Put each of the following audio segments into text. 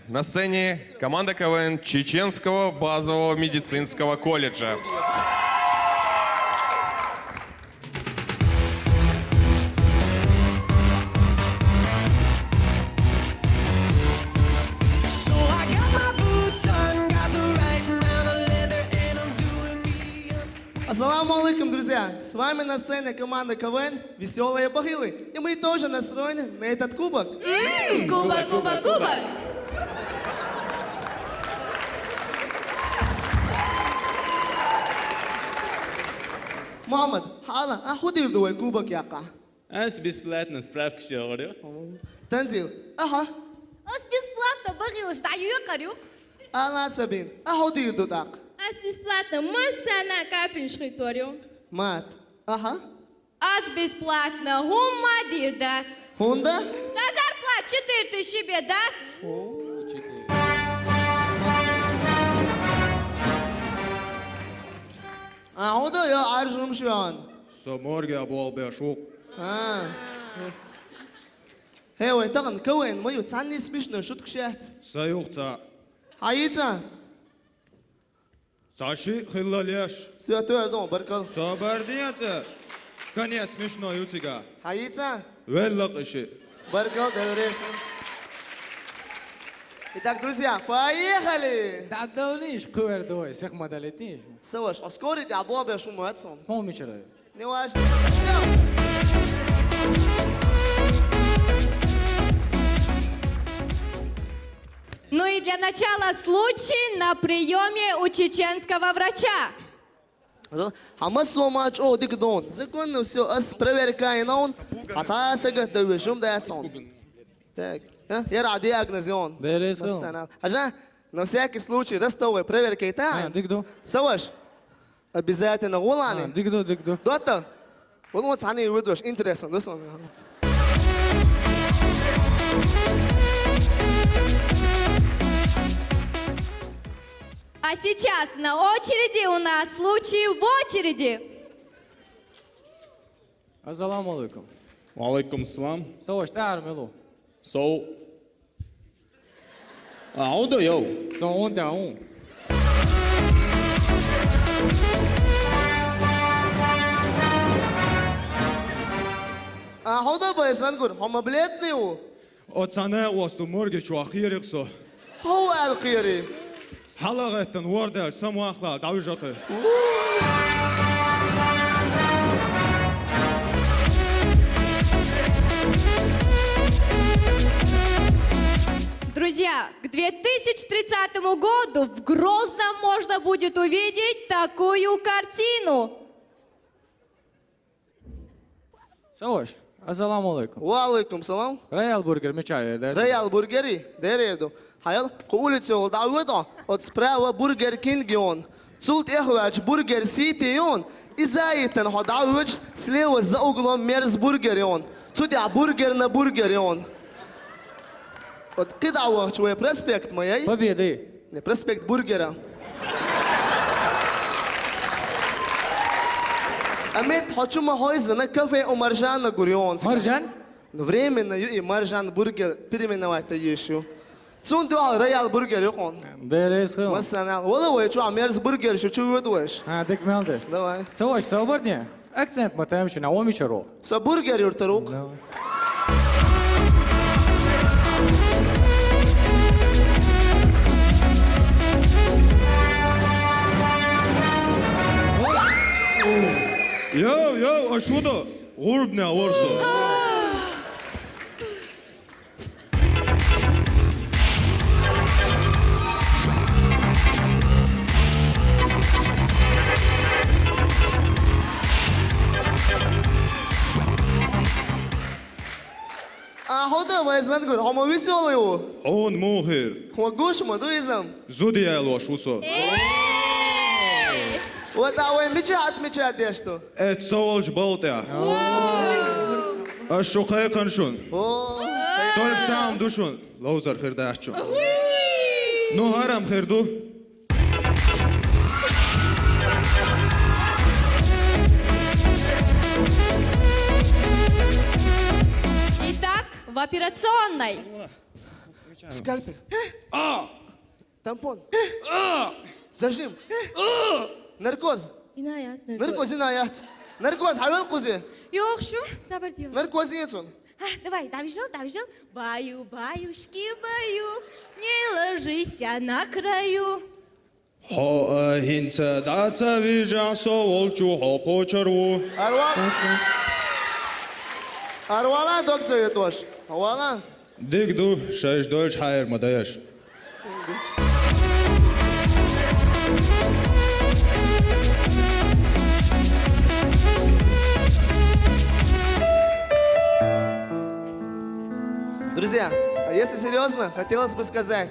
На сцене команда КВН Чеченского базового медицинского колледжа. Ассаламу алейкум, друзья! С вами на сцене команда КВН «Веселые бахилы». И мы тоже настроены на этот кубок. Кубок, кубок, кубок! Мухаммад, хала, а худи вдвое кубок яка? Ас бесплатно справки говорю. Танзил, ага. Ас бесплатно бахилы, ждаю корюк. Алла Сабин, а худи вду так? Ас бесплатно массана капин шхиторио. Мат, ага. Ас бесплатно гумма дирдац. Хунда? За зарплат 4000 бедац. А худа я аржум шуан. Саморги абуал бешух. Хей, таган КВН, мою цанни смешно, шутка шахт. Саюхца. Хаица, Саши хиллалеш. все, дом, баркал. Собардияца. Конец смешной утига. Хаица, Веллакыши. баркал, доверяйся. Итак, друзья, поехали! Да давниш кувердой, всех модалитиш. Саваш, ускорите, а бобе шуму отцом. Помничера. Не важно. Ну и для начала случай на приеме у чеченского врача. Хама сомач, о, дик дон. Законно все, ас проверкай на он. А та сега да шум да отцом. Так, я ради агнозион. Дересо. Ажа, на всякий случай, ростовой, проверкай та. Дигду. Саваш, обязательно голани. Дигду. Дота, вот цани выдвиж, интересно, да сон. А сейчас на очереди у нас случай в очереди. Ассаламу алейкум. Алейкум салам. Саваш, таармелу. Соу. Аудо йоу. Соун даун. А хода байсан гур, хама бледный у. Оцане уасту морги чуахириксо. Хау алқири. Халагеттен уордел самуахла давижақы. Друзья, к 2030 году в Грозном можно будет увидеть такую картину. Саваш, ассаламу алейкум. Валейкум салам. Роял бургер мечаю, да? Реал бургери, дереду. Хаял, по улице ол давыдо, от справа бургер кингион. Цулт эхвач бургер ситион. И за это ходавыч слева за углом мерз бургерион. Судя бургер на бургерион. Вот кидава, чуя проспект моей. Победы. Не, проспект бургера. Амет, хочу махойза на кафе у Маржана Гурион. Маржан? Временно и Маржан бургер переименовать еще. Цундуал Роял бургер юкон. Дересо. Масана, воловой чуа мерз бургер еще чуешь. Дик мелдеш. Давай. Саваш, сабарне. Акцент матаемши на омичаро. Со бургер юртарук. Йоу, а шудо? Урбня орсо. А хода вайзан гур, хома веселый у. Он мухир. Хома гуш мадуизм. Зудияло шусо. Вот а вы мечат дешто. Эт соолж болтя. Ашухай каншун. Толь сам душун. Лоузар хирдачу. Ну харам хирду. Итак, в операционной. Скальпель. Тампон. Зажим. Наркоз. İnayet. Наркоз, инаят. Наркоз, хавел кузи. Yok şu. Sabır diyor. Наркоз нету. Давай, добежал. Баю, баюшки, баю, не ложись на краю. Хинца даца вижа соолчу хохочару. Арвала доктор етош. Арвала. Дигду шеш дольч хайр мадаяш. Друзья, а если серьезно, хотелось бы сказать,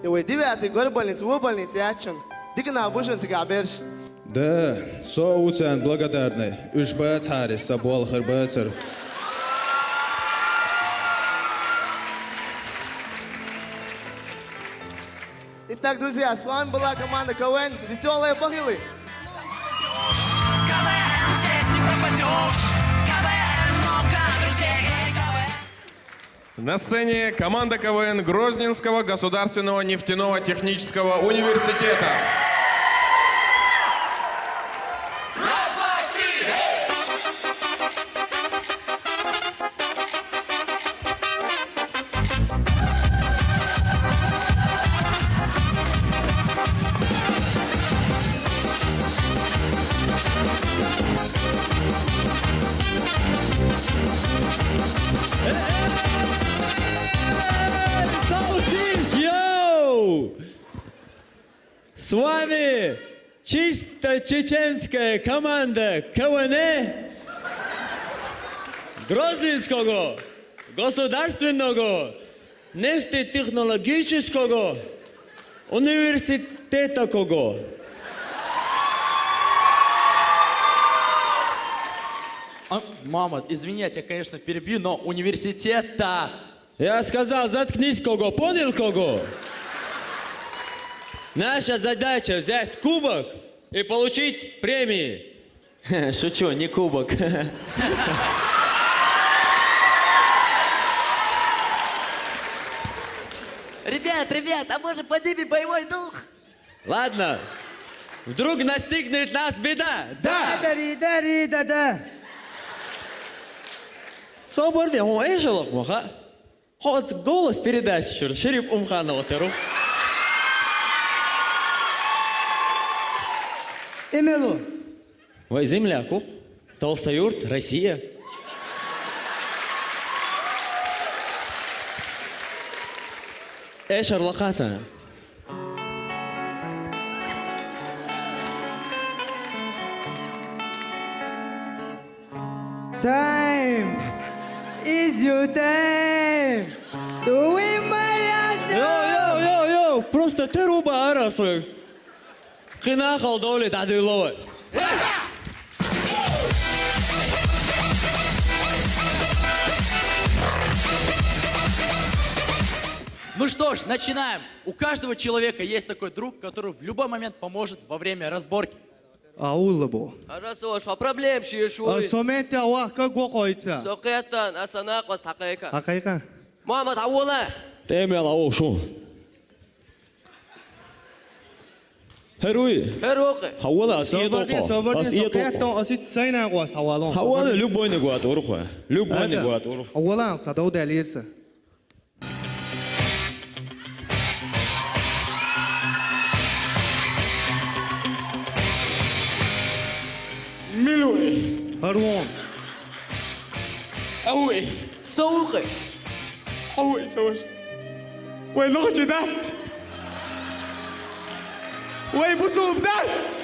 его 9-й год больницы, вы больницы, ячен. Дикна обушен тигаберш. Да, соуцен благодарный. Уж бацари сабол хербацер. Итак, друзья, с вами была команда КВН «Веселые похилы». На сцене команда КВН Грозненского государственного нефтяного технического университета. Йоу! С вами чисто чеченская команда КВН Грозненского государственного нефтетехнологического университета Кого. Мама, извини, я тебя, конечно, перебью, но университета... Я сказал, заткнись, Кого, понял, Кого? Наша задача взять кубок и получить премии. Шучу, не кубок. Ребят, а может поднимем боевой дух? Ладно, вдруг настигнет нас беда. Да! Да. Соборде, он эжелок, муха. Хоть голос передачи, черт, Шерип Умханова, теру. Эмилу. Вай земляку, Толстоюрт, Россия. Эшер локация. Time is your time. Йоу, просто теруба арасы. Кына халдоли дадылова. Ну что ж, начинаем. У каждого человека есть такой друг, который в любой момент поможет во время разборки. Аулабо. Арасо, шо проблем шиешуй. Соменте ава како койца. Соқетан асанақ вас хақиқа. Хақиқа. Мамад аула. Темел аушу. Херуи. Херуқи. Хауала асиетоқа. Соборди соқето асит сайнагва савалон. Хауала любой негуат уруха. Любой негуат уруха. Аула цадау далирса. Милуи. Харвон. Ауи. Соуқи. Ауи саваш. Уай нохчи дат. Уай бусуб дат.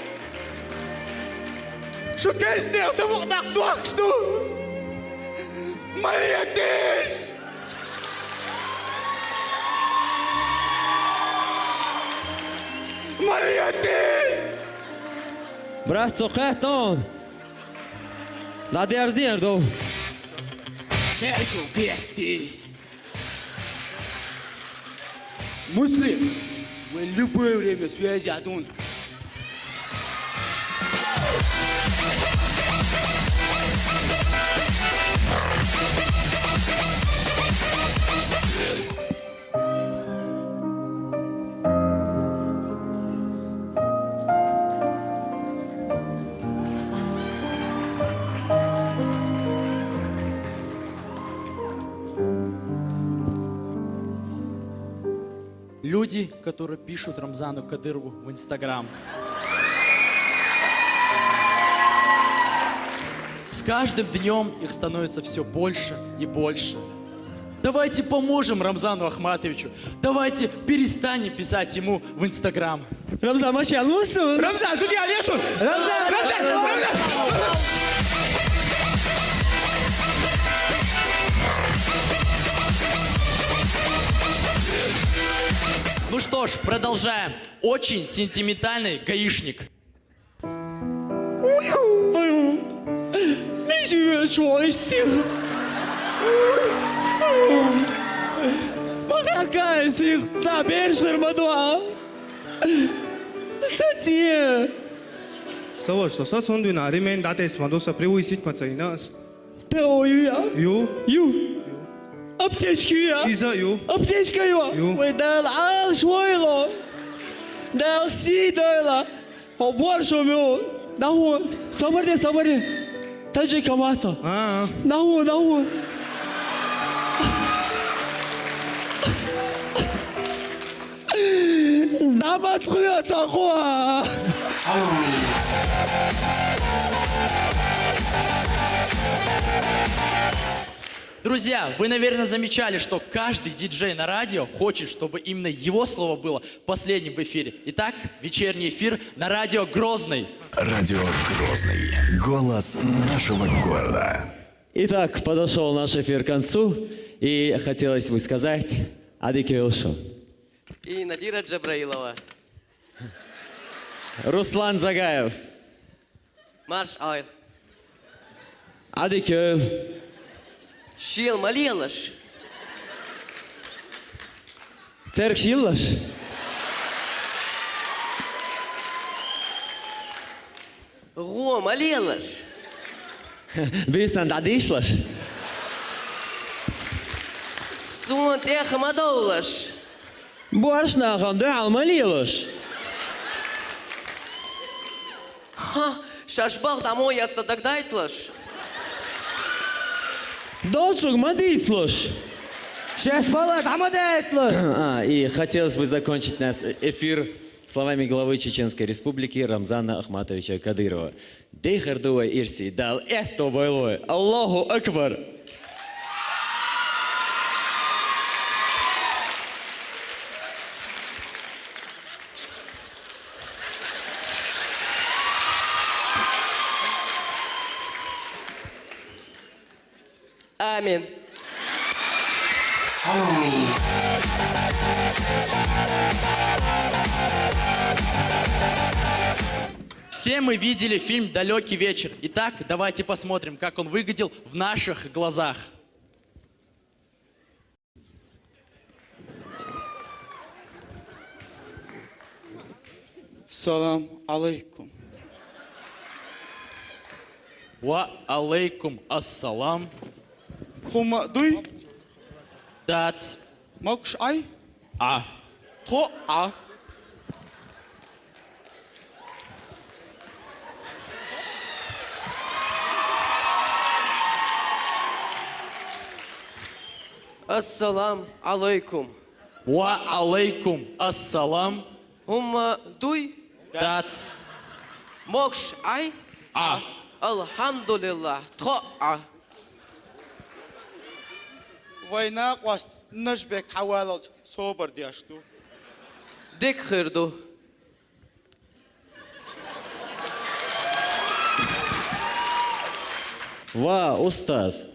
Шо кэснер савуқ дақтуақ шту. Малиятиш. Малиятиш. Брат соқетон. Надо ярдо. Муслим, мы любое время связи адун. Люди, которые пишут Рамзану Кадырову в Инстаграм. С каждым днем их становится все больше и больше. Давайте поможем Рамзану Ахматовичу. Давайте перестанем писать ему в Инстаграм. Рамзан, машин алмусун. Рамзан, судья, лесун! Ну что ж, продолжаем. Очень сентиментальный гаишник. 你越说行，ما كان سيخ تعبير غير موضوع ستي Саваш, са цондуй на ремен датес мадоса привуисит мацайнас. تويا Ю, يو ابتشكيا иза ю. ابتشكيا يو. ويدال عال شويلو دال سيدالا وبورشو ميو نهو صبري تجي كماسا А, نهو نامت خويا تخوا Друзья, вы, наверное, замечали, что каждый диджей на радио хочет, чтобы именно его слово было последним в эфире. Итак, вечерний эфир на радио Грозный. Радио Грозный. Голос нашего города. Итак, подошел наш эфир к концу, и хотелось бы сказать Адикюлшу. И Надира Джабраилова. Руслан Загаев. Марш Айл. Адикюл. Шил Малилаш. Церк Шиллаш. Го Малилаш. Бисан Дадишлаш. Сон Теха Мадоулаш. Боршна Хандал Малилаш. Шашбах домой я стадагдайтлаш. Доцуг Мадицлаш. И хотелось бы закончить наш эфир словами главы Чеченской Республики Рамзана Ахматовича Кадырова. Дейхардуа Ирси дал это байлой. Аллаху Акбар. Амин. Все мы видели фильм «Далекий вечер». Итак, давайте посмотрим, как он выглядел в наших глазах. Салам алейкум. Ва алейкум ассалам. Хума дуй. That's Мокш ай. а. То а. Ассалам алейкум. Ва алейкум ассалам. Умма дуй. That's Мокш ай. а. Алхамдулиллах. То а. Война кваст нажбек хавалот собор диашту. Дик хирду. Ва, устаз.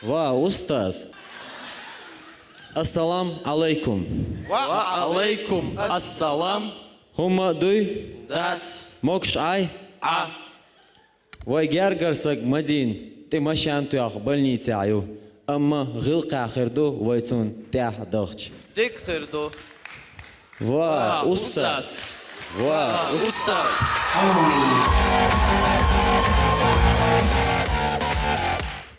Ва, устаз. Ассалам алейкум. Ва алейкум ассалам. Хума дуй. That's Мокш ай. а. Вай гяргарсак Мадин. Ты машан туях больнице аю. Амма гылка ахирду вайцун тях дохч. Дик хирду. Ва, устаз. Ва, Устаз.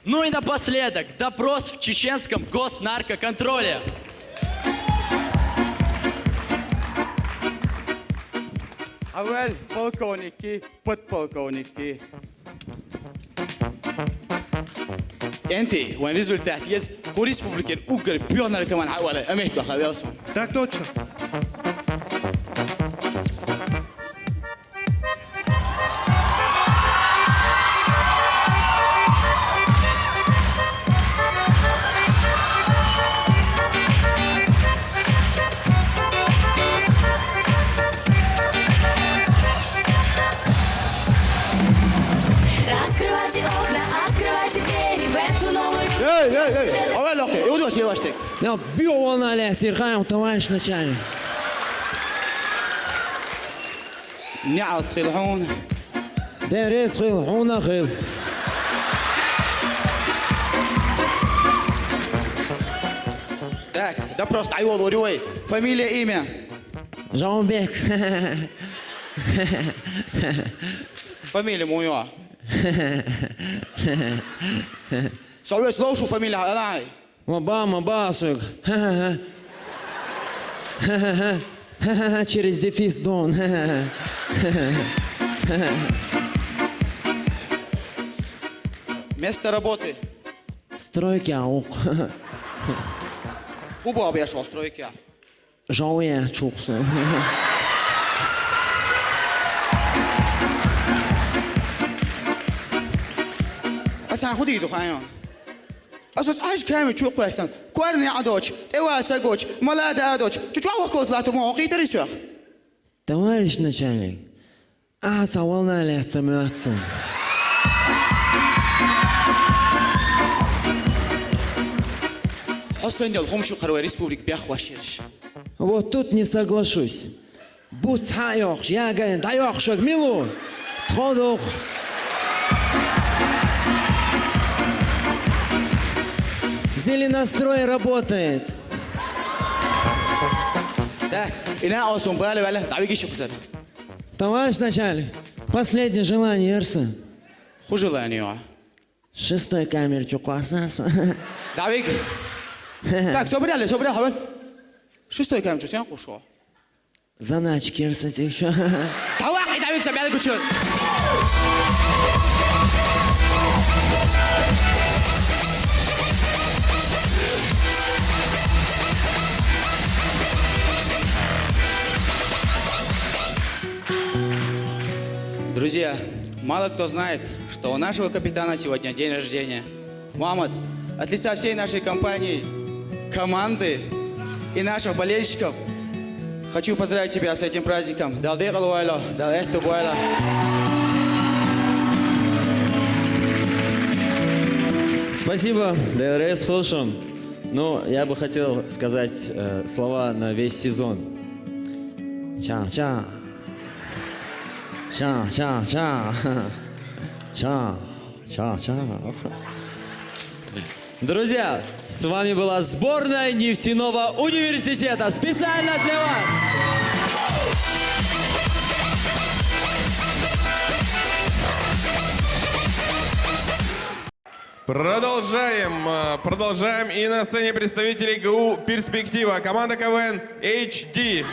Ну и напоследок, допрос в чеченском госнаркоконтроле. Авел полковники, подполковники. انت وين результат есть у республики угар пионер كمان حوالي اميتو خلاص. Так точно. Раскрывайте окна, открывайте двери в эту новую... эй. Авел окей. Удо силаштек. Ну, бью он, Аля, Серхаем, товарищ начальник. نعال تلحون. Дерес хил, хуна хил. Так, да просто айвол урюй. Фамилия, имя. Жаумбек. Фамилия моя. Совет слушаю фамилия Алай. Маба, сук. Через дефис дон. Место работы. Стройки аук. Хубо объяснил стройки. Жауя чуксы. أصلاً خودی دخانیان. أصلاً عايش كامل شو قاسم. كورني عدوش. إيواسا جوش. ملاد عدوش. شو وقت زلات موقعي تريسوخ. Товарищ начальник, волна лекция молодцу. حسين يا الخمش وقروي ريسبوليك بيخواشيرش. Вот тут не соглашусь. Будь хайох, я говорю, даёх шаг милу. Тходух. Зеленострой работает. Так, إنا أصلا بلا دعوي شو كذا. Товарищ начальник, последнее желание Эрса. خجلاني. Шестой камер чукасас. دعوي. Так, собрали, хавал. Шестой камень, что я кушал. Заначки Эрса еще. Давай, дعوي, собрали кучу. Друзья, мало кто знает, что у нашего капитана сегодня день рождения. Мамад, от лица всей нашей компании, команды и наших болельщиков хочу поздравить тебя с этим праздником. Спасибо, ДРС Хилшем. Ну, я бы хотел сказать слова на весь сезон. Ча-ча. Ча-ча-ча. Ча-ча-ча. Друзья, с вами была сборная нефтяного университета. Специально для вас. Продолжаем. И на сцене представители ГУ «Перспектива». Команда КВН HD.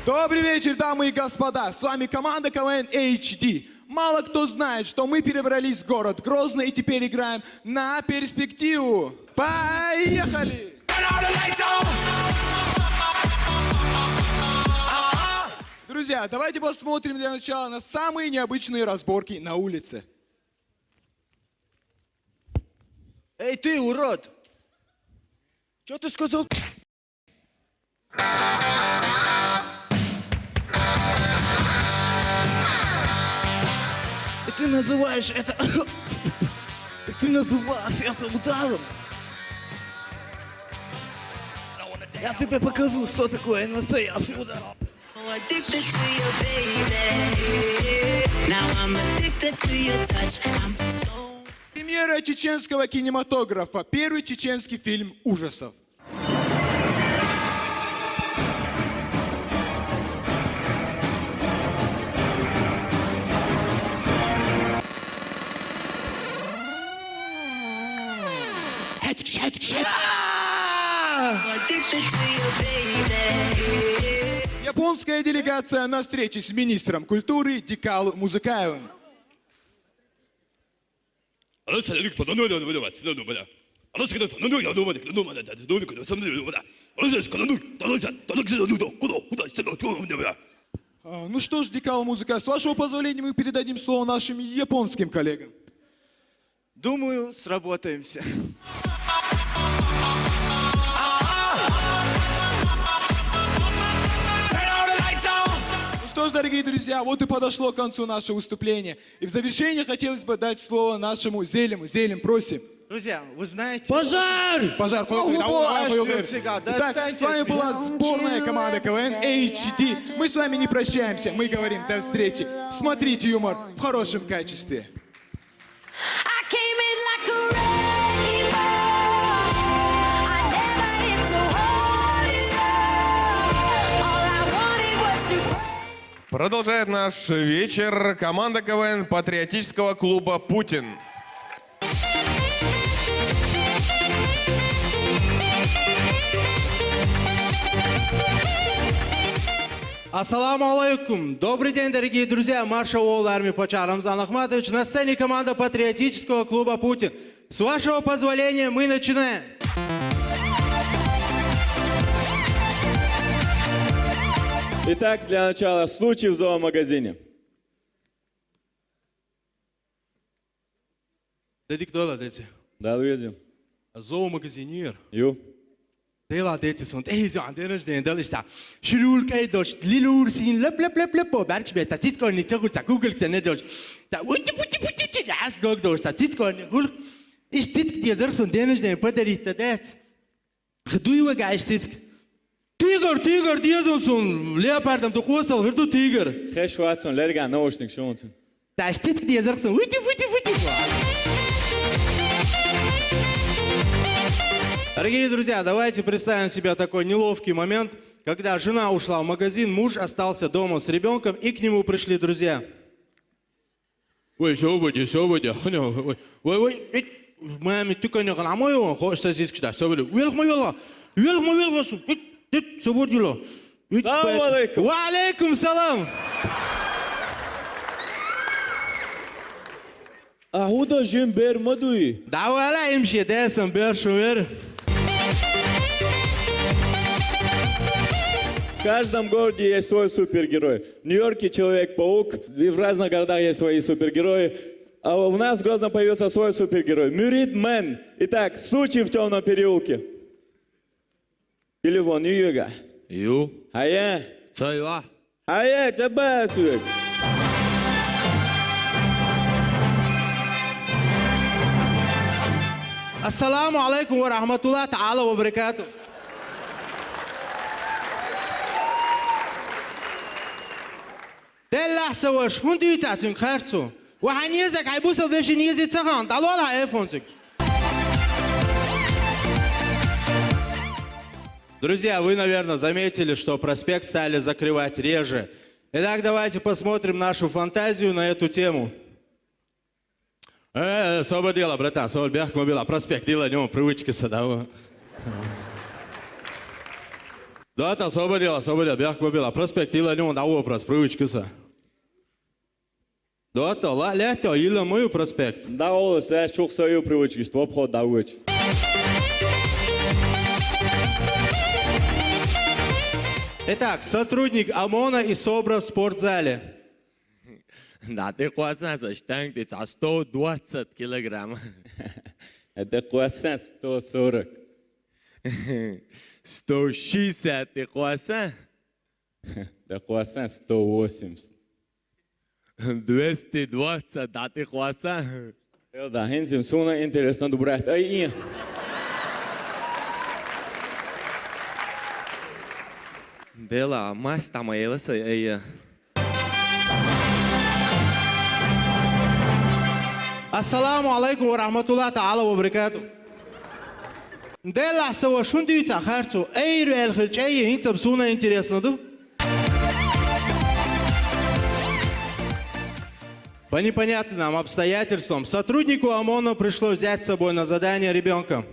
Добрый вечер, дамы и господа. С вами команда КВН HD. Мало кто знает, что мы перебрались в город Грозный и теперь играем на перспективу. Поехали! Друзья, давайте посмотрим для начала на самые необычные разборки на улице. Эй, ты, урод! Что ты сказал? И ты называешь это... Ты называешь это ударом? Я тебе покажу, что такое настоящий удар. Премьера чеченского кинематографа. Первый чеченский фильм ужасов. Японская делегация на встрече с министром культуры Дикал Музыкаевым. Ну что ж, Дикал Музыкаев, с вашего позволения мы передадим слово нашим японским коллегам. Думаю, сработаемся. Ну что ж, дорогие друзья, вот и подошло к концу наше выступление. И в завершение хотелось бы дать слово нашему Зелему. Зелем, просим. Друзья, вы знаете... Пожар! Пожар, Итак, с вами была сборная команда КВН HD. Мы с вами не прощаемся, мы говорим до встречи. Смотрите юмор в хорошем качестве. Продолжает наш вечер команда КВН патриотического клуба «Путин». Ассаламу алейкум. Добрый день, дорогие друзья. Маршал армии Поча Рамзан Ахматович. На сцене команда патриотического клуба «Путин». С вашего позволения мы начинаем. Итак, для начала случай в зоомагазине. Dedik dola dedi. Да, видим. Zoomagazinier. Ю. Dela dedi sunt. Ezi andenes de endel sta. Shirul kai dosh lilur sin lep lep lep lep po berch beta tit kon ni tsagut sa Google sen dosh. Ta uti puti puti ti as dog dosh ta tit kon hul. Is tit die zerg sunt denes de padarit dat. Gedoe geist tit. Tiger, diyezonsun. Leopardam tu khosal hırdu tiger. Хэш Ватсон, лерга наушник шунцун. Ta tit die zerg sunt. Uti puti puti. Дорогие друзья, давайте представим себе такой неловкий момент, когда жена ушла в магазин, муж остался дома с ребенком, и к нему пришли друзья. Ой, сегодня. Ой, маме, ты, конечно, на мою, хочешь здесь куда? Сегодня. Велх, сегодня. Салам алейкум. Ва алейкум салам. Ахуда жембер мадуи. Давай, имши, десам, бершумер. В каждом городе есть свой супергерой. В Нью-Йорке Человек-паук, и в разных городах есть свои супергерои. А у нас в Грозном появился свой супергерой. Мюрит Мэн. Итак, случай в темном переулке. Телефон Нью-Йорка. Ю. Ая. Цайла. Ая, чабасуек. Ассаламу алейкум ва рахматуллах та'ала ва баракату. Del لحظه واش هوندي تعطين خيرتو وحنيزك عيبوسه باش نيزي تسخن طلعوا ايفونك. Друзья, вы, наверное, заметили, что проспект стали закрывать реже. Итак, давайте посмотрим нашу фантазию на эту тему. Особо дело, братан, особо бях мобила. Проспект, дело, нем привычки садового. Да, это особо дело, бях мобила. Проспект, дело, нем дало прос, привычки са. Да, это лето, или мою проспект. Да, Олес, я чух свою привычку, что обход давать. Итак, сотрудник ОМОНа и СОБРа в спортзале. Да, ты кваса за штанг, ты 120 килограмм. Это кваса 140. 160 ты кваса? Да кваса 180. 220, да ты кваса? Да, хенсим, суна интересно добрать. Ай, Дела, мась там елеса, Ассаламу алейкум ва рахматуллах та'ала ва баракату. Del لحظه واش هوندي تاخرتو اي ريال خلچي هينتم суна интересно, да? По непонятным обстоятельствам сотруднику ОМОНа пришлось взять с собой на задание ребенка.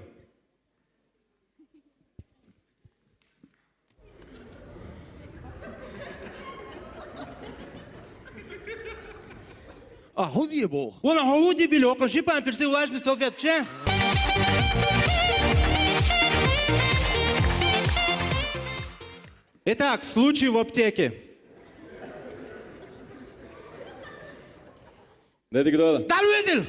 худи бо. Вон худи било, конши памперсы влажные салфетки. Итак, случай в аптеке. Дядя кто? Дарвизель!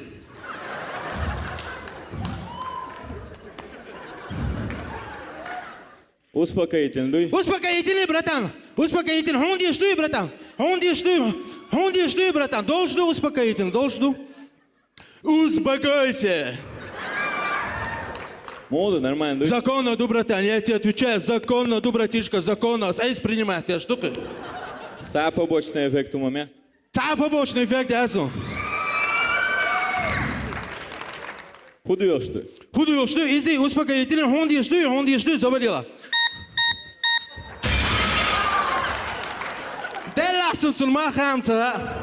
Успокоительный, дуй. Успокоительный, братан. Успокоительный. Хунди, что, братан? Хунди, что, братан? Должен успокоительный, должен. Успокойся. Мода, нормально, дуй. Законно, братан, я тебе отвечаю. Законно, братишка, законно. Сейс принимает эти штуки. Це побочний ефект у момент. Це побочный эффект, ясно. Худуешь ты. Худую, что, изи, успокоительный. Хунди, что, заболела. Деласын сулма хамца.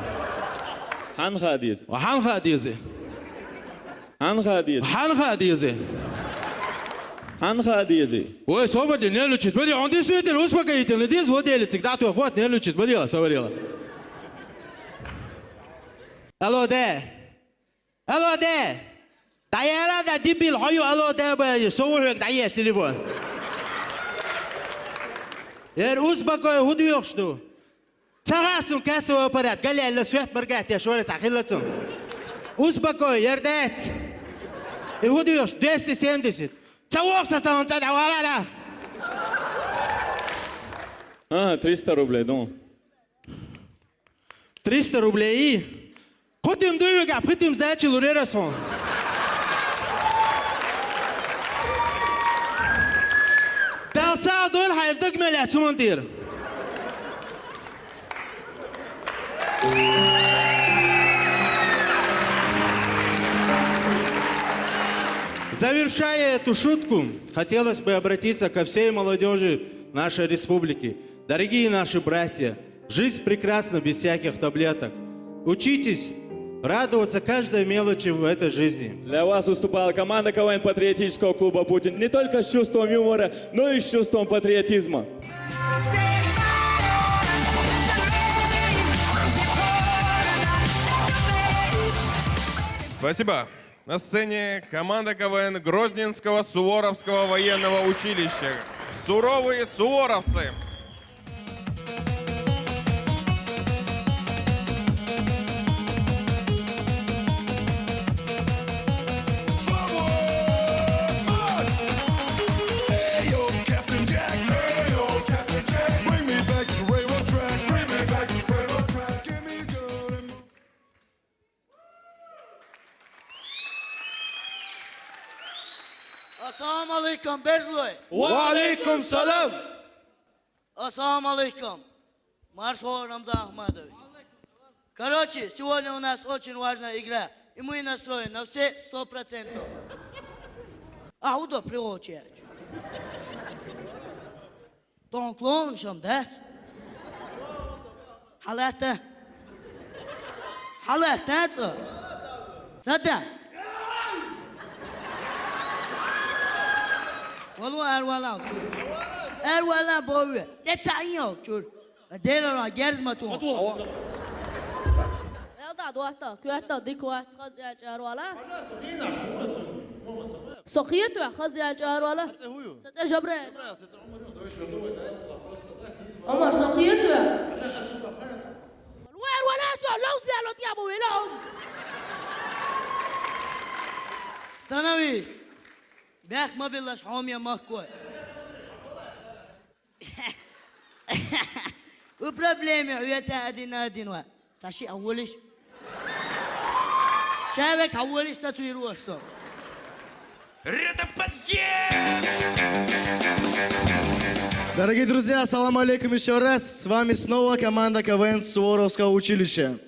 Ханха диез. Ханха диези. Ханха диез. Ханха диези. Ханха диези. Ой, свободен, не лучит. Смотри, он действительно успокоительный. Здесь владелец, всегда твой хват, не лучит. Смотрела, смотрела. Алло, да. Алло, да. Да я рада, дебил, хою, алло, да, совушек, да есть телефон. Я успокой, худуешь, что? Цагасын кассовый аппарат, галяльно свет моргает, я шорец, ахиллацын. Успокой, ярдать. И худуешь, 270. Цавок составом цадавалада. 300 рублей, думал. 300 рублей. Хотим дуйга, хотим сдачи лурерасон. Далса дол хайрдык мелят сумантир. Завершая эту шутку, хотелось бы обратиться ко всей молодежи нашей республики. Дорогие наши братья, жизнь прекрасна без всяких таблеток. Учитесь радоваться каждой мелочи в этой жизни. Для вас выступала команда КВН патриотического клуба «Путин» не только с чувством юмора, но и с чувством патриотизма. Спасибо. На сцене команда КВН Грозненского Суворовского военного училища. Суровые суворовцы. Assalamu alaikum, Bezloy. Ва алейкум салам. Ассаламу алейкум. Маршал Рамзан Ахматович. Короче, сегодня у нас очень важная игра. И мы настроены на все 100%. А удо приучаешь. Тон клоншам, да? Халата. Халата, Сада. Wallah erwala çur. Erwala boyu. Detayı çur. Derara gerzmatu. يلا دوحتا كوحتا ديكوات خزي الجارولا سخيتو خزي الجارولا ستة جبريل عمر سخيتو وين ولا شو لوز بيالو تيابو ويلهم Становись. Бях мобилаш хомия махкой. У проблеме уйти один ва. Таши أولش. شارك أولش تطوير وصل. Дорогие друзья, ассаламу алейкум еще раз. С вами снова команда КВН Суворовского училища.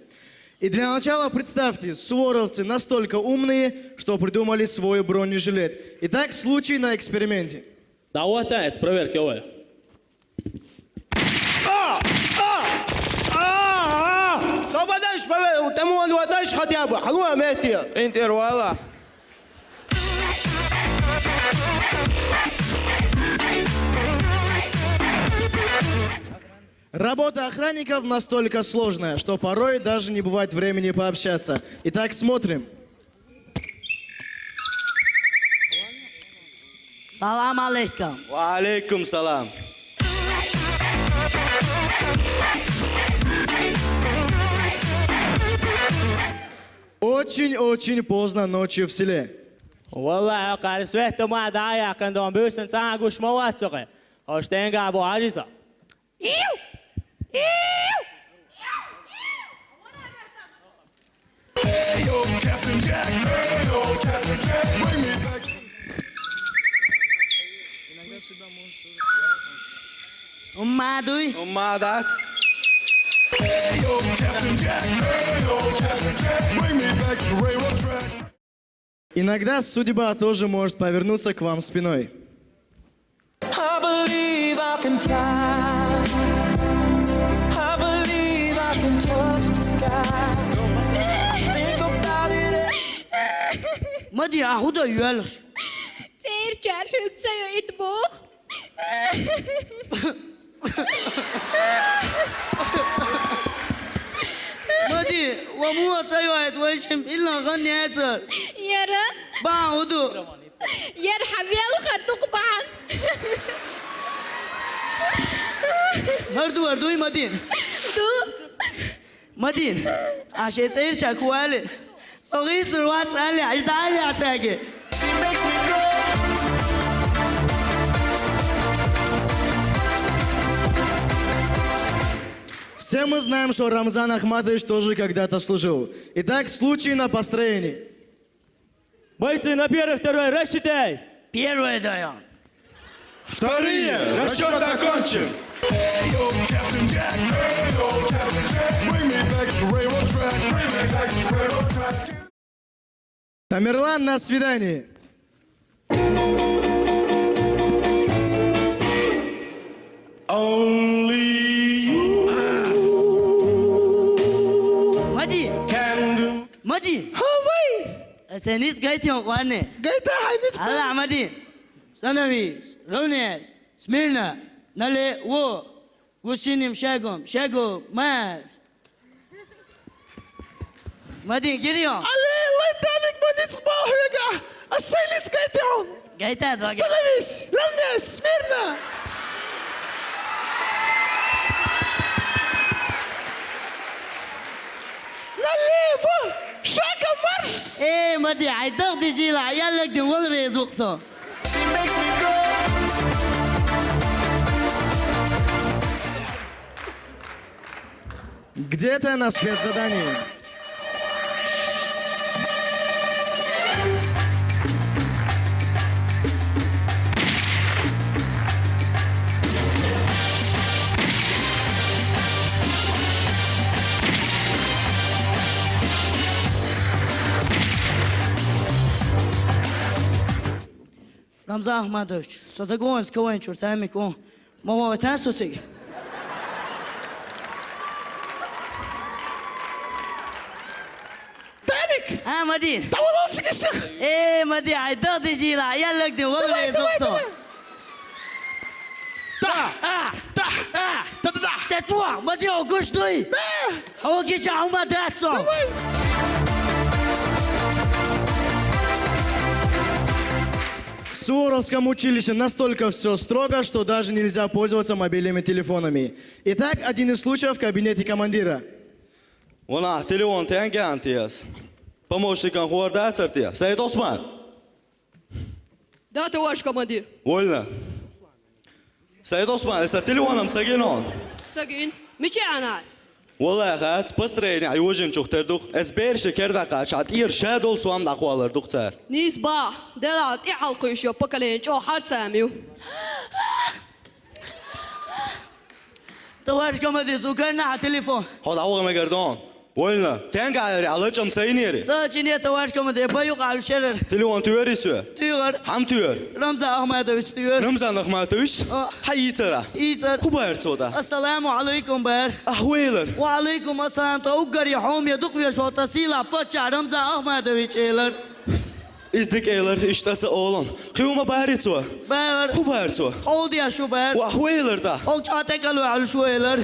И для начала представьте, суворовцы настолько умные, что придумали свой бронежилет. Итак, случай на эксперименте. Да вот это, проверки, ой. Свободаш, тому он водаш хотя бы. Алло, мети. Интервала. Работа охранников настолько сложная, что порой даже не бывает времени пообщаться. Итак, смотрим. Салам алейкум. Ва алейкум салам. Очень-очень поздно ночью в селе. والله قال سويت ما دايا كان دوم بيوسن تاغوش مواتقه هاشتين ابو عجيزه Умадуй. Умадат. Иногда судьба тоже может повернуться к вам спиной. مدي عهودا يالش. سير شارحوك سيو يطبخ. مدي ومو تيوات وشم إلا غني هاتر. يرى بعودو. يرحب يا الخرطوق بعض. هردو مدين. دو مدين عشان تصير شكوالي صغير سروات سألي عش دعالي عتاقي Все мы знаем, что Рамзан Ахматович тоже когда-то служил. Итак, случай на построении. Бойцы на первый, второй, рассчитайся. Первое даем. Вторые, расчет окончен. Тамерлан на свидании. Мади. Мади. Сенис гайти ванне. Гайта хайнис. Allah Мади. Становись. Ровнес. Смирно. Нале во. Гусиним шагом. Шагом. Марш. Мади, гирион. Але, лайтаник мадиц бахуга. Асайлиц гайтион. Гайта двага. Становись. Ровнес. Смирно. Налево. Шагом марш. Мади, عيدغ تجي لعيالك دي وغري يزوقصو. Где-то на спецзадании. Рамзан Ахматович, сотагон с кого чертами ко. Мама ватасуси. Тавик. Мади. Таволон сигисих. Мади, عيدغ تجي لعيالك دي وغري يزوقصو. تتوع مدي عقوش دوي. حوكي جاهما داتسو. В Суворовском училище настолько все строго, что даже нельзя пользоваться мобильными телефонами. Итак, один из случаев в кабинете командира. Вона телефон тенге антиас. Помощником хуардацартия. Саид Осман. Да, товарищ командир. Вольно. Саид Осман, это телефоном цагинон. Цагин. مشي والله خات بسترين عيوجن شوختردوق اسبيرش كردا قاش عطير شادول سوام دقوالردوق صار نيس با دلات إحلقيش يا بكلين شو حد ساميو تواش كمدي سكرنا على التليفون. هذا هو ما قردون ولا تانك على جم سينيري ساجيني تواش كمدي بيوق على الشرر. تليفون توري سو تيغر. هم تور رمزان أحمدويش تيغر. رمزان أحمدويش حي ترى إيتر. كبار صودا السلام عليكم بار. أهويلر وعليكم السلام توقر يا حوم يا دقيا شو تصيلا بتشع رمزان أحمدويش إيلر. İzdik eyler iştesi oğlan. Kıyuma bayırçu. Bayır. Hu bayırçu. Oldu ya şu bayır. Hu eyler da. O çatı kalıyor şu eyler.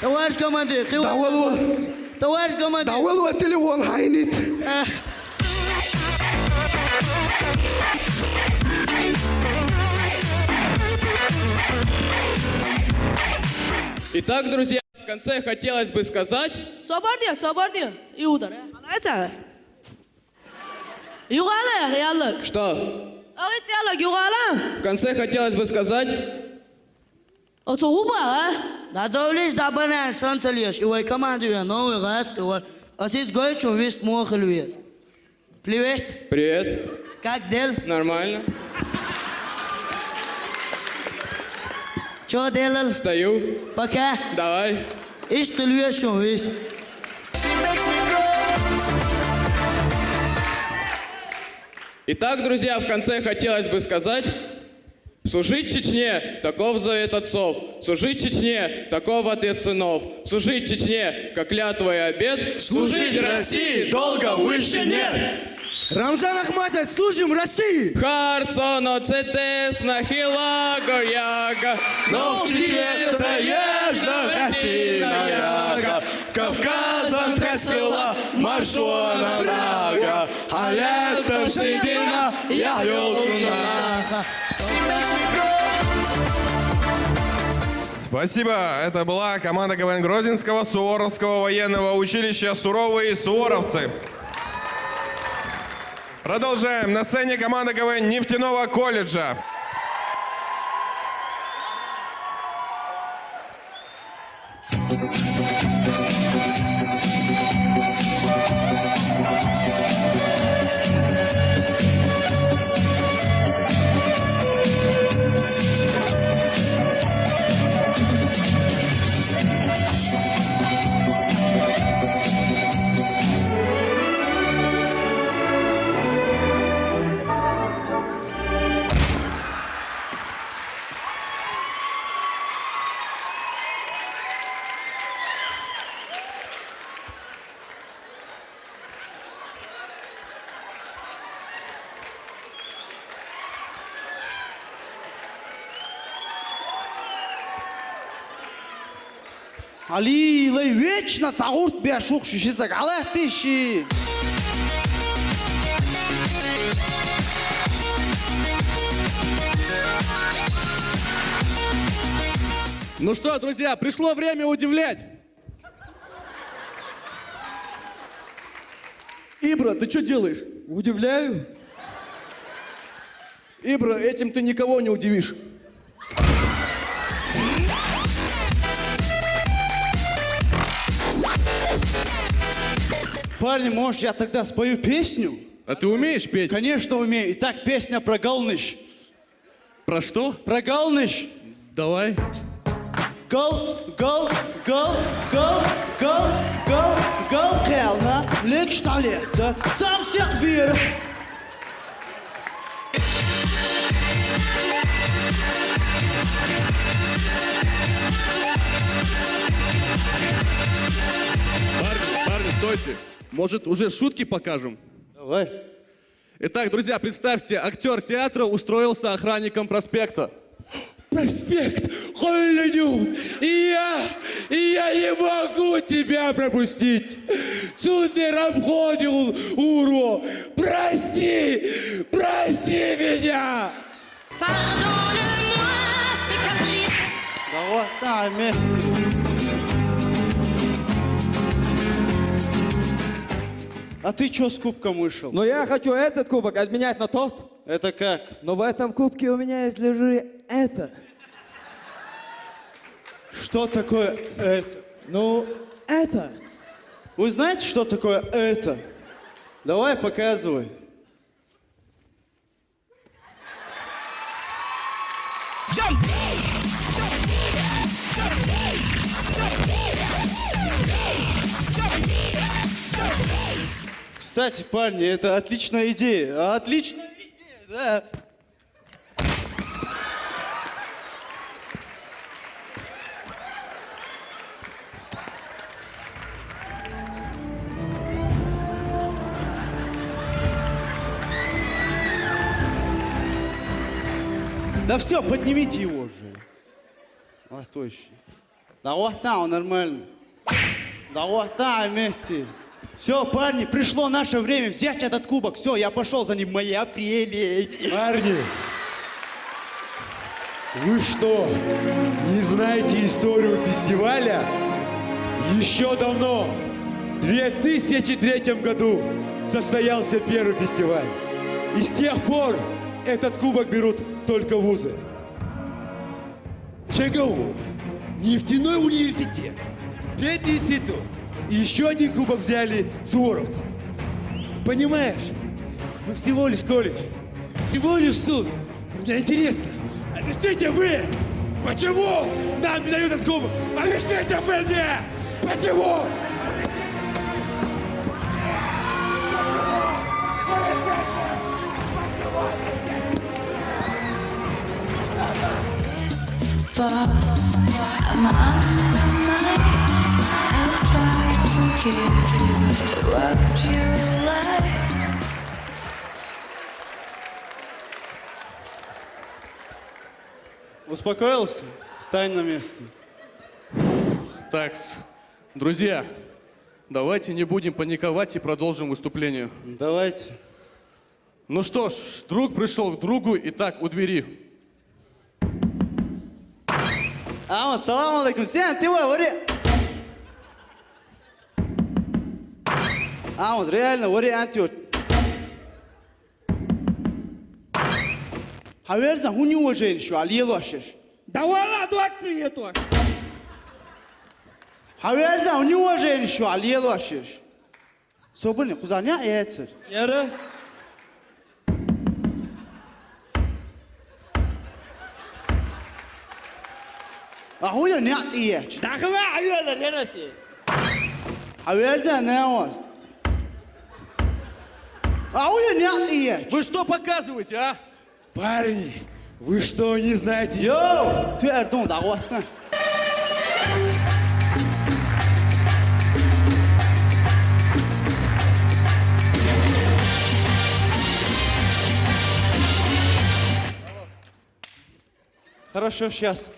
Tavaş komandı. Tavaş komandı. داول телефон хайнит. Итак, друзья, в конце хотелось бы сказать... Соборди. И удар. Нравится? Югала, ялла. Что? Югала. В конце хотелось бы сказать... Da dövleş da bana san çalış. İvay komandı новый газ. Асис гойчу вест мохлюет. Привет. Привет. Как дел? Нормально. Чё делал? Стою. Пока. Давай. Иш тылюешь вест. Итак, друзья, в конце хотелось бы сказать... Служить Чечне, таков завет отцов. Служить Чечне, таков ответ сынов. Служить Чечне, как клятва и обет. Служить России долго выше нет. Рамзан Ахматович, служим России! Харцоно цетес нахила горяга, Новчите ежно гатиная, Кавказом трясила маршона врага, а летом седина я елчуна. Спасибо. Это была команда КВН Грозинского Суворовского военного училища «Суровые суворовцы». Продолжаем. На сцене команда КВН нефтяного колледжа. Али, лей вечно цагурт бяшук шишисак. Аллах ты щи. Ну что, друзья, пришло время удивлять. Ибра, ты что делаешь? Удивляю. Ибра, этим ты никого не удивишь. Парни, может, я тогда спою песню? А ты умеешь петь? Конечно, умею. Итак, песня про Галныш. Про что? Про Галныш. Давай. Гал, Келна, лечь на лето, сам всех вверх. Парни, стойте. Может, уже шутки покажем? Давай. Итак, друзья, представьте, актер театра устроился охранником проспекта. Проспект, Холлиню, и я не могу тебя пропустить. Судер обходил Уру. Прости меня. Давай, тайме. А ты чё с кубком вышел? Но я хочу этот кубок обменять на тот. Это как? Но в этом кубке у меня есть лежи это. Что такое это? Ну, это. Вы знаете, что такое это? Давай, показывай. Кстати, парни, это отличная идея. Отличная идея, да. Да все, поднимите его уже. А, точно. Да вот там, нормально. Да вот там, вместе. Все, парни, пришло наше время взять этот кубок. Все, я пошел за ним, моя прелесть. Парни, вы что, не знаете историю фестиваля? Еще давно, в 2003 году, состоялся первый фестиваль. И с тех пор этот кубок берут только вузы. ЧГУ, нефтяной университет, Пятый институт. И еще один кубок взяли суворовцы. Понимаешь? Мы всего лишь колледж. Всего лишь СУЗ. Мне интересно, объясните вы, почему нам не дают этот кубок? Объясните вы мне, почему? Успокоился? Стань на место. Так, друзья, давайте не будем паниковать и продолжим выступление. Давайте. Ну что ж, друг пришел к другу и так у двери. Вот, салам алейкум. Сен, ты вори. Вот, реально, вори антиот. Хаверза, хуни уважение, что алиелу ашеш. Давай ладу ответу. Хаверза, хуни уважение, что алиелу ашеш. Собольный, кузаня яйцер. Яра. Хуя нет яйц. Да хватит, я реноси. Хаверза, не вот. Хуя нет яйц. Вы что показываете, а? Парни, вы что, не знаете? Йоу, ты Эрдон, да вот. Хорошо, сейчас.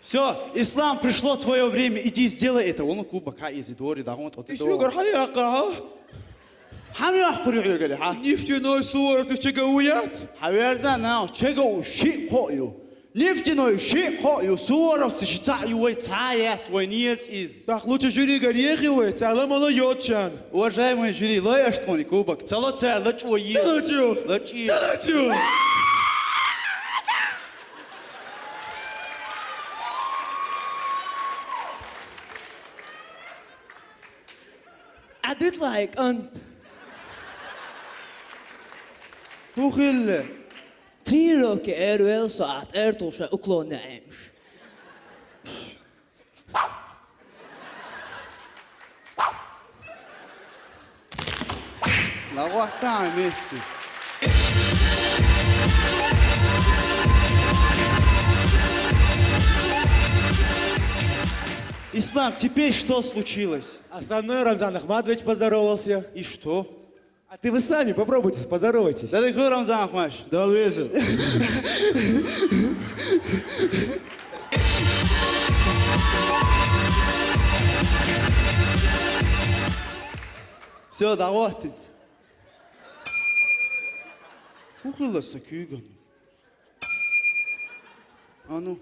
Все, ислам, пришло твое время, иди сделай это. Он кубок, Изидори, да вот. Нефтяной суворов в ЧГУят? Хаверза, на, ЧГУ, щи, хою. Нефтяной щи, хою, суворов, считай, его цая, свой ниес из. Так лучше жюри Гореховой, Цалам Алайотчан. Уважаемый жюри, лоешь твой кубок, целоцая, лочу ес. Целочу. Лочи. Целочу. I did like Тухил. 3 роки РВЛ ساعت ارتوش اكلون نعيمش. La guata, mesti. Ислам, теперь что случилось? А со мной Рамзан Ахматович поздоровался. И что? А ты вы сами попробуйте, поздоровайтесь. Дорогой Рамзан Ахматович. Да, весел. Все, давайте. Ухылася күйгін. А ну.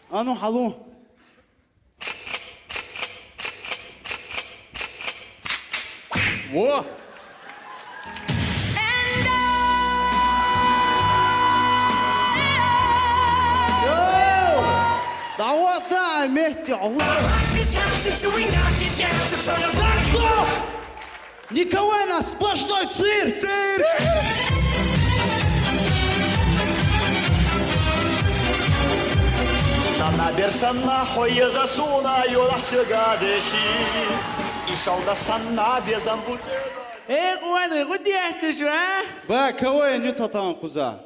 А ну, халу. Во! Да вот, да, вместе. Николай, нас сплошной цирк! Цирк! Берсанна хойе засуна юлахсы гадеши и шалда санна безам бутеда. Куаны, кудешты şu ha? Ба, кого я не татан куза?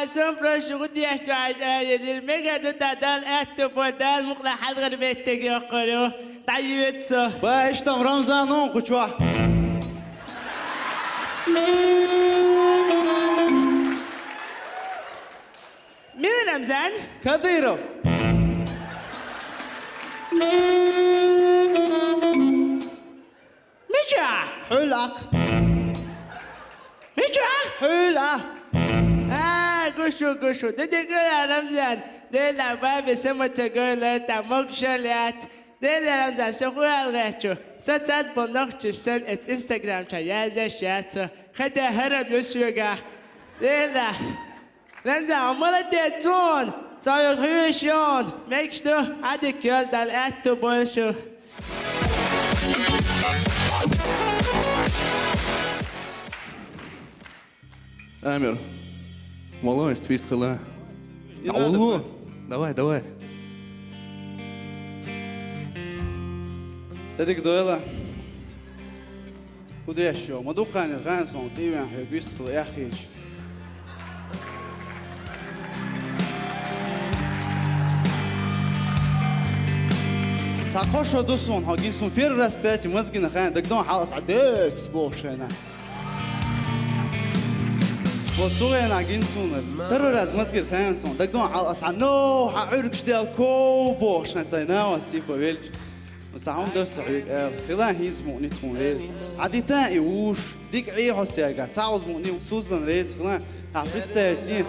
Sen proşu kudешты aşağıdır. Mega dutadan ettu bodan mukla halgar betteki okuru. Tayyütsu. Ба, иш там Рамзанон кучва. Мин Рамзан. Кадыров. Мича. Хулак. Мича. Хулак. Гушу. Дедикая Рамзан. Деда баби самотагойлар тамокшалят. Деда Рамзан сохуал гачу. Сатат бонохчишсан эт Инстаграм чаяза шата. Хата хараб юсуга. Деда. Рамзан молодец он. Саю хюшон. Мекшто адикёл дал эту больше. Амир, малость, твист хала. Давай. Дедик дуэла. Куда еще? Мадукан Гансон, ты вен хэгвистл яхич. Сахошо дусон, хагинсон первый раз, кстати, мозги на хан, дагдон халас адес бошена. Вот суэна гинсунер. Второй раз мозги хансон, дагдон халас ано, хаурк ждал ко бошена сайна типа вельч. وساعون درس خلاه هيزمو نتفون ريس عديتا يوش ديك عيه حسيرجع تعوز موني سوزن ريس خلاه عفرستا دين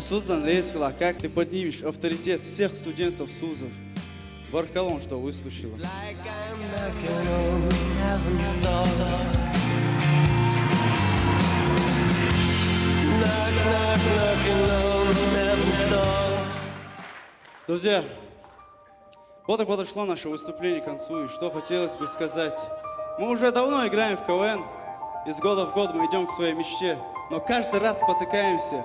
سوزن ريس خلاه как ты поднимешь авторитет всех студентов СУЗов. Баркалон, что выслушала. Друзья, вот и подошло наше выступление к концу, и что хотелось бы сказать. Мы уже давно играем в КВН, из года в год мы идем к своей мечте, но каждый раз спотыкаемся.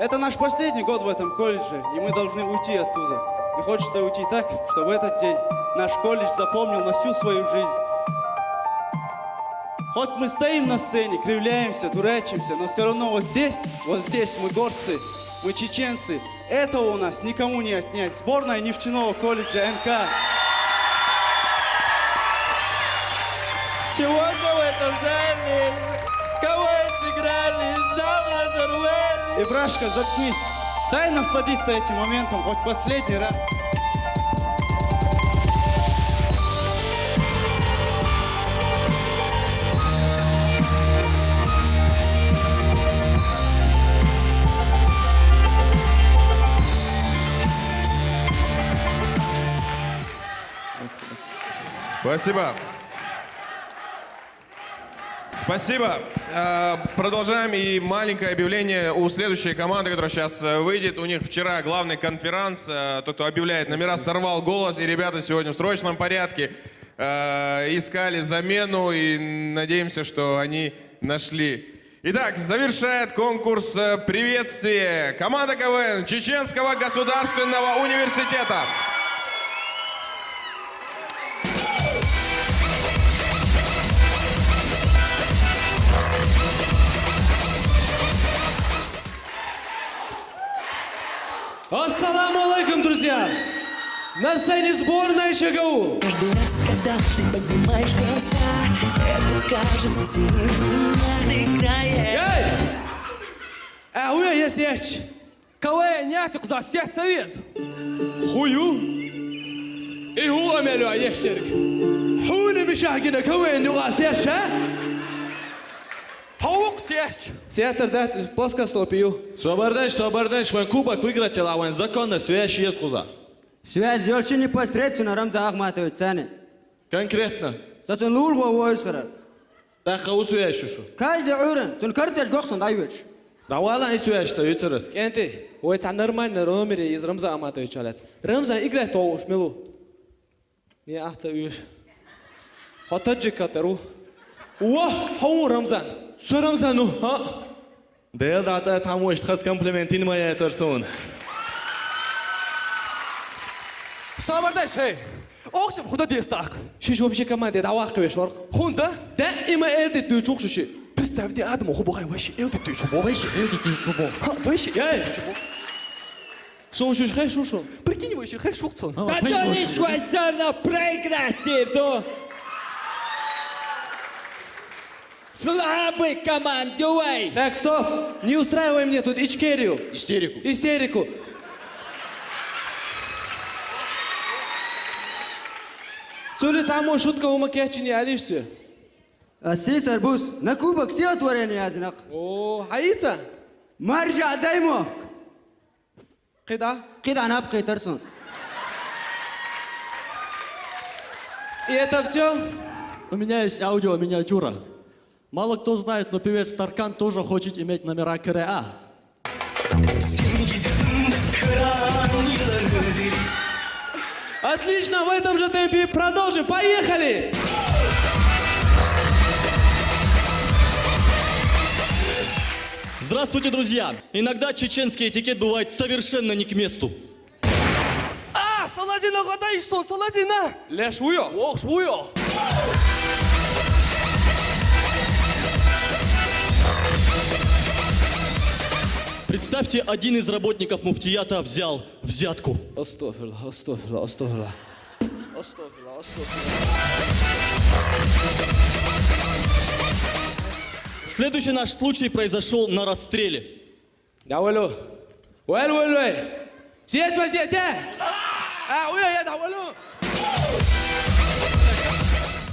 Это наш последний год в этом колледже, и мы должны уйти оттуда. И хочется уйти так, чтобы этот день наш колледж запомнил на всю свою жизнь. Хоть мы стоим на сцене, кривляемся, дурачимся, но все равно вот здесь мы горцы, мы чеченцы. Этого у нас никому не отнять. Сборная нефтяного колледжа НК. Сегодня в этом зале КВН сыграли, зал разорвали. И, Брашка, заткнись. Дай насладиться этим моментом хоть последний раз. Спасибо. Продолжаем. И маленькое объявление у следующей команды, которая сейчас выйдет. У них вчера главный конференц. Тот, кто объявляет номера, сорвал голос. И ребята сегодня в срочном порядке искали замену. И надеемся, что они нашли. Итак, завершает конкурс приветствие команда КВН Чеченского государственного университета. Ассаламу алейкум, друзья! На сцене сборная ЧГУ! Каждый раз, когда ты поднимаешь глаза, это кажется сильным играет. Хуя есть есть! КВН нятик за всех совет! Хую! И хуа мелю есть! Хуна мешагина КВН нюга сесть, а? Хаук сесть! Сеатр дать плоскостопию. Свободныч, вон кубок выиграть, а вон законно связь есть куза. Связь очень непосредственно Рамзан Ахматович цены. Конкретно. Зато лулго войскара. Да хау связь шо. Каждый урен, сон картеш гохсон дайвич. Да вала и связь, что юцерас. Кенты, ой, это нормальный номер из Рамзана Ахматовича алец. Рамзан играет то уж милу. Не ахца уж. Хотаджик катеру. Уа, хау Рамзан. Что Рамзану, а? Да да, это самое, что хас комплиментин моя персона. Сабардай шей. Оксим худа дестак. Шиш вообще команде давахкавеш варх. Хунда? Да има элдит ду чукшиши. Представь тебе Адаму хубухай вообще элдит ду чубо. Вообще элдит ду чубо. Вообще я элдит чубо. Сон шиш хай шушо. Прикинь вообще хай шукцон. Да то не швайцарно проиграть ты, то. Слабый командуй! Так, стоп! Не устраивай мне тут ичкерию. Истерику. Цули самую шутка у макиячи не алишься. Сис арбуз, на кубок все отворение язнак. О, хаица? Маржа даймо. Кида? Кида набкай тарсон. И это все? У меня есть аудио-миниатюра. Мало кто знает, но певец Таркан тоже хочет иметь номера КРА. Отлично, в этом же темпе продолжим. Поехали! Здравствуйте, друзья! Иногда чеченский этикет бывает совершенно не к месту. Салазина, ходай, что, Салазина? Леш уйо. Ох, шуйо. Представьте, один из работников муфтията взял взятку. Астафирла. Следующий наш случай произошел на расстреле. Да, Уэлу. Здесь, здесь.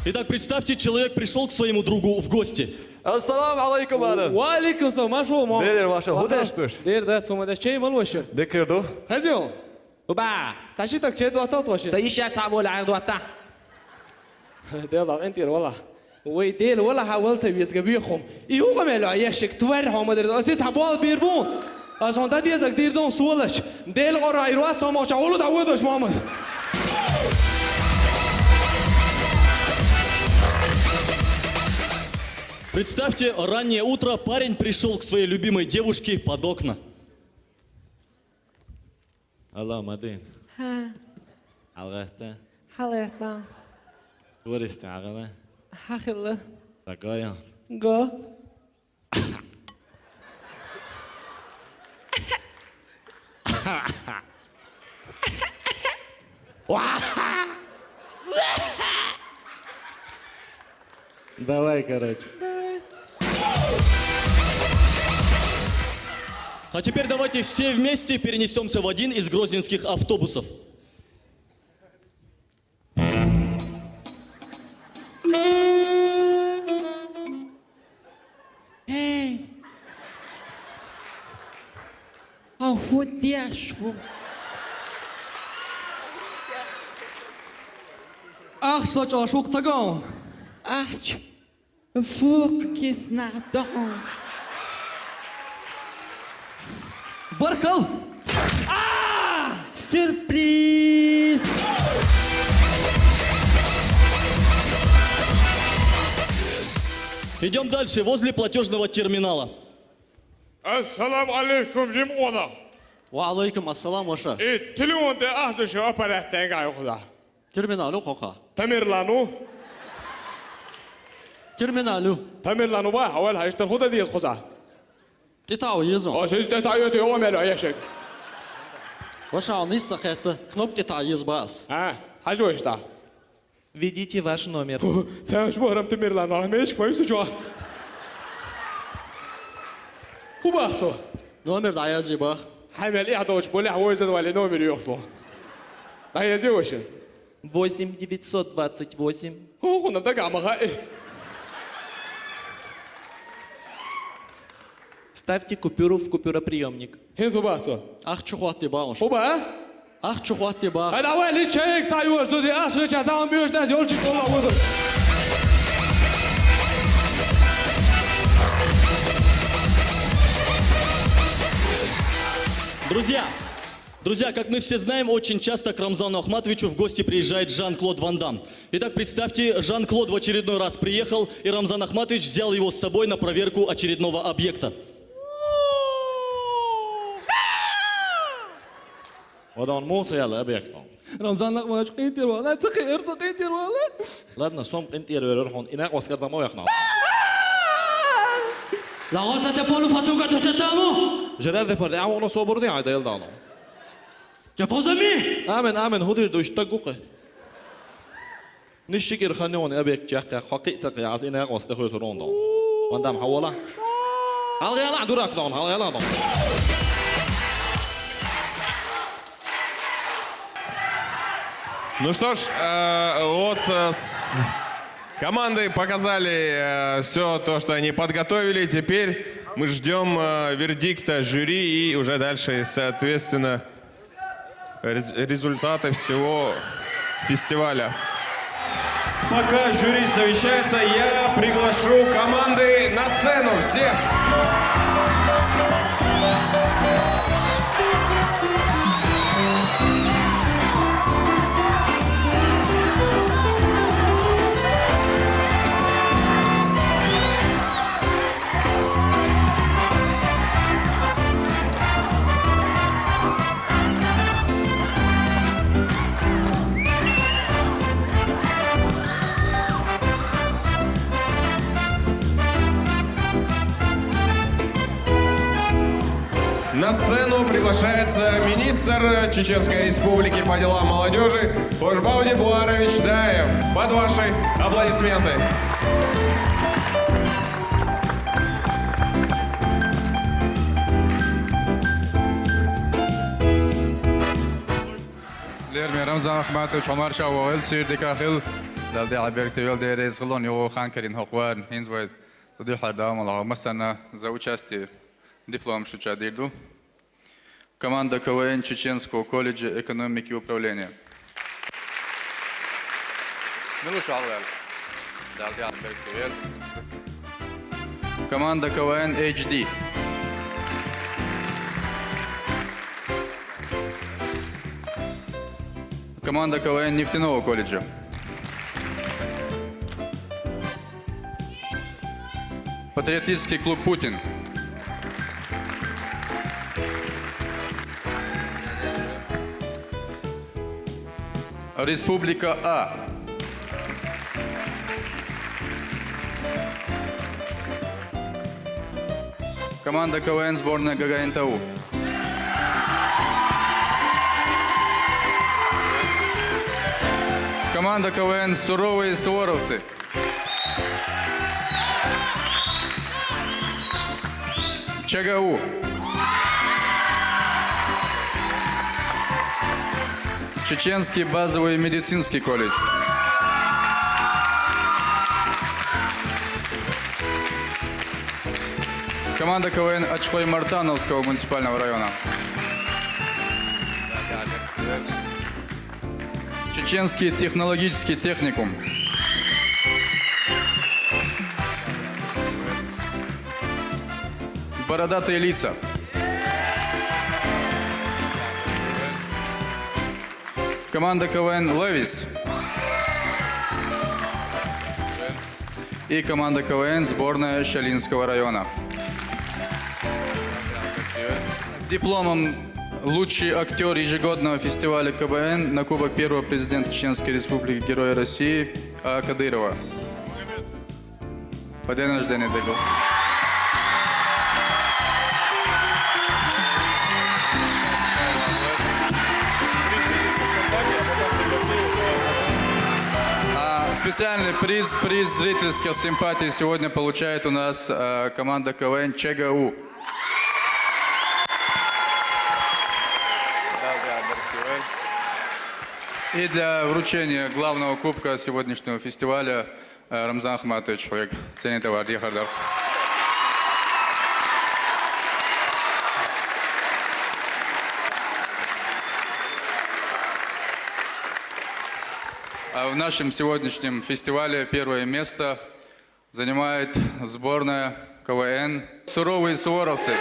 Итак, представьте, человек пришел к своему другу в гости. Ассаламу алейкум, адам. Ва алейкум салам, машо, ма. Дер, машо, худаш туш. Дер, да, цума, да, чей малвашо. Декерду. Хазио. Оба, таши так чей дуата тваши. سيشات صعب ولا عرض وطا ديلا انت والله ويديل ولا حاولت يسقبيهم يوقع ملو يشك تورهم مدر اساس حبال بيربون اصلا ده ديزك دير دون سولش ديل قرا يروح سما چاولو داودش محمد Представьте, раннее утро парень пришел к своей любимой девушке под окна. Алло, Мадин. Алгахта. حلقنا ورست عقبه. حخله سقايا. go Давай, короче. А теперь давайте все вместе перенесемся в один из грозненских автобусов. Эй! Охудяшву! ах что чё шук цагон Ач! Фукис на дом! баркал Сюрприз! Идем дальше, возле платежного терминала. Assalamu alaikum jim'una. وعليكم السلام وشا. Telefon de ahdu şu aparatten gay okuda. Terminalu koka. Tamirlanu. Terminalu. Tamirlanu ba hawal hayştan huda diyez kuza. Titao yezon. O siz de tayyötü o melo yaşık. Ваша нистахетта. Кнопки та езбас. Ha, hacı işte. Введите ваш номер. Sen şu haram tamirlanu almaya çıkmayı şu. Hubahso. Номер да языба. Hamel ihdoç böyle havayızın vali номер yoktu. Da yazıyorsun. 8928. Ona da gama ha. Ставьте купюру в купюроприемник. Hen hubahso. Ах чухвати бауш. Huba? Ах чухвати ба. Hadi vali çek tayyor sözü aşkı çazan bir özden yol çık ola budur. Друзья, как мы все знаем, очень часто к Рамзану Ахматовичу в гости приезжает Жан-Клод Ван Дам. Итак, представьте, Жан-Клод в очередной раз приехал, и Рамзан Ахматович взял его с собой на проверку очередного объекта. Odan Musa yalla objekton. رمضان ما قيتر ولا تخير سقيتر ولا Ladna som inte är rörhon innan Oscar da mojakna. La rosa te polo fatuga do setamo. Gerar de par jag och så borde jag det eldan. Je pozami. Amen hudir du ishtaguqe. Nishigir khanon abek jaqa haqiqatan az inaq was dakhul rondo. وندام حوله هلا يلا دورك دون هلا يلا دون Ну что ж, команды показали все то, что они подготовили. Теперь мы ждем вердикта жюри и уже дальше, соответственно, результаты всего фестиваля. Пока жюри совещается, я приглашу команды на сцену. Всех! На сцену приглашается министр Чеченской Республики по делам молодежи Хошбауди Фуарович Даев. Под ваши аплодисменты. Lermi Ramzan Ahmatovich Omar Shawal Sirdik Akhil Daldi Alberti Velde Rezgulon Yo Khankarin Hokwan Hinzway Tadi Hardam Allah Masana за участие диплом Шучадирду. Команда КВН Чеченского колледжа экономики и управления. Команда КВН HD. Команда КВН нефтяного колледжа. Патриотический клуб «Путин». Республика А. Команда КВН сборная ГГНТУ. Команда КВН «Суровые суворовцы». ЧГУ. Чеченский базовый медицинский колледж. Команда КВН Ачхой-Мартановского муниципального района. Чеченский технологический техникум. Бородатые лица. Команда КВН «Левис». И команда КВН сборная Шалинского района. Дипломом лучший актер ежегодного фестиваля КВН на Кубок первого президента Чеченской Республики Героя России А. Кадырова. По день рождения Дегл. Специальный приз зрительской симпатии сегодня получает у нас команда КВН ЧГУ. И для вручения главного кубка сегодняшнего фестиваля Рамзан Ахматович, ценит товар, Дихардар. В нашем сегодняшнем фестивале первое место занимает сборная КВН «Суровые суворовцы».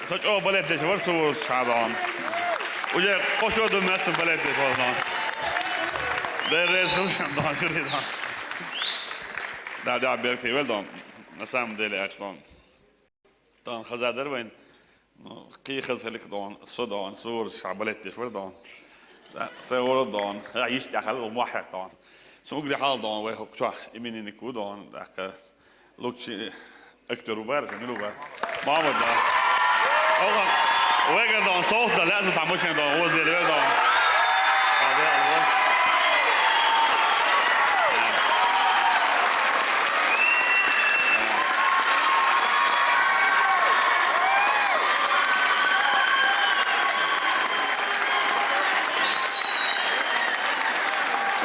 سجوا بلد ليش ورثوا شعبان وجا قشوا دمات بلد ليش ورثان ده الرئيس خلص عندنا شريطان ده عبيرتي ولدان نسام ديلي أشلون دان خزادر وين قي خز هلك دان صدان صور شعبلت ليش ورثان سيور دان عيش يا خالد موحد دان سموك دي حال دان ويه كشوا يميني نكو دان ده لوكشي أكتر وبارك نلوبا ما بدنا وين دون صوت ده لازم تعمل شيء دون هو زي ده دون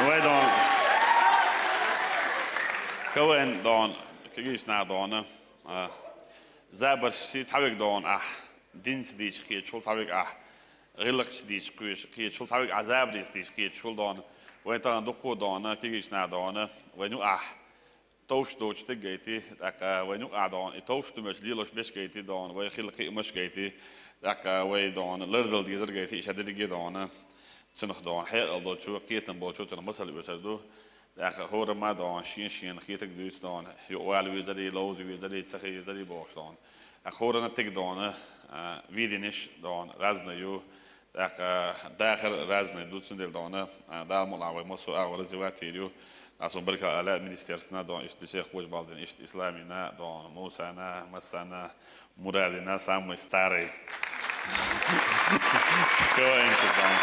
وين دون كوين دون كيجيش نا دون زابر شيء تعبك دون دينت ديش كيت شو تعبك غلق ديش كيت شو تعبك عذاب ديش كيت شو دون وين تان دقو دون كيجيش نا دون وينو توش دوش تجيتي داك وينو دون توش تمش ليلوش بيش جيتي دون وين خلقي مش جيتي داك وين دون لردل ديزر جيتي شدد جي دون سنخ دون حيل دو شو كيتن بو شو تن مسل بيسردو داك هور ما دون شين خيتك دوس دون يوال ويزري لوز ويزري تسخي ويزري بوش دون هور نتك دون ويدينش دون رازنا يو داخل رازنا دوتسن دل دون دار ملاوي مسو أول زواتيريو ناسو بركة على مينستيرسنا دون إشتيسي خوش بالدين إشت إسلامنا دون موسانا مسانا مرادنا سامو ستاري كوين شدون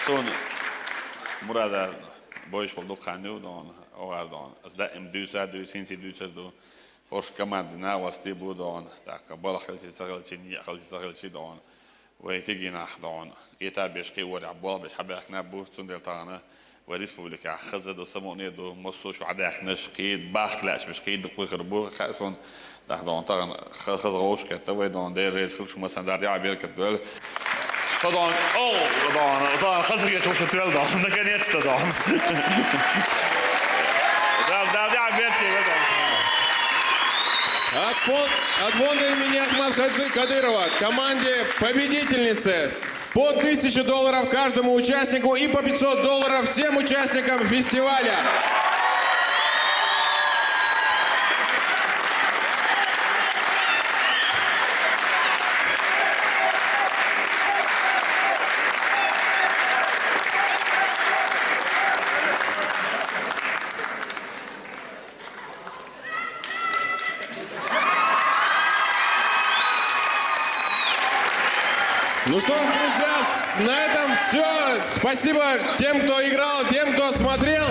سون مرادا بويش بالدو خانيو دون أول دون أز دائم دوسا سينسي دوسا دو Hoş kamandina vasti bu don, tak bala xalti tsagalti ni xalti tsagalti don, ve kigina don, kita beşki ve abwal beş habaq nabu tsundel tana ve respublika xazza do samoni do mosso shu adaq nashqi baxlash beşki do qirbu khason dah don tan khazrosh kata ve don der rez khulsh masandar ya bir kadwel صدون او دون خزر يشوف شترل دون ده كان يتست دون ده عبيتي بدون От фонда имени Ахмад Хаджи Кадырова команде победительницы по $1000 каждому участнику и по $500 всем участникам фестиваля. Ну что ж, друзья, на этом все. Спасибо тем, кто играл, тем, кто смотрел.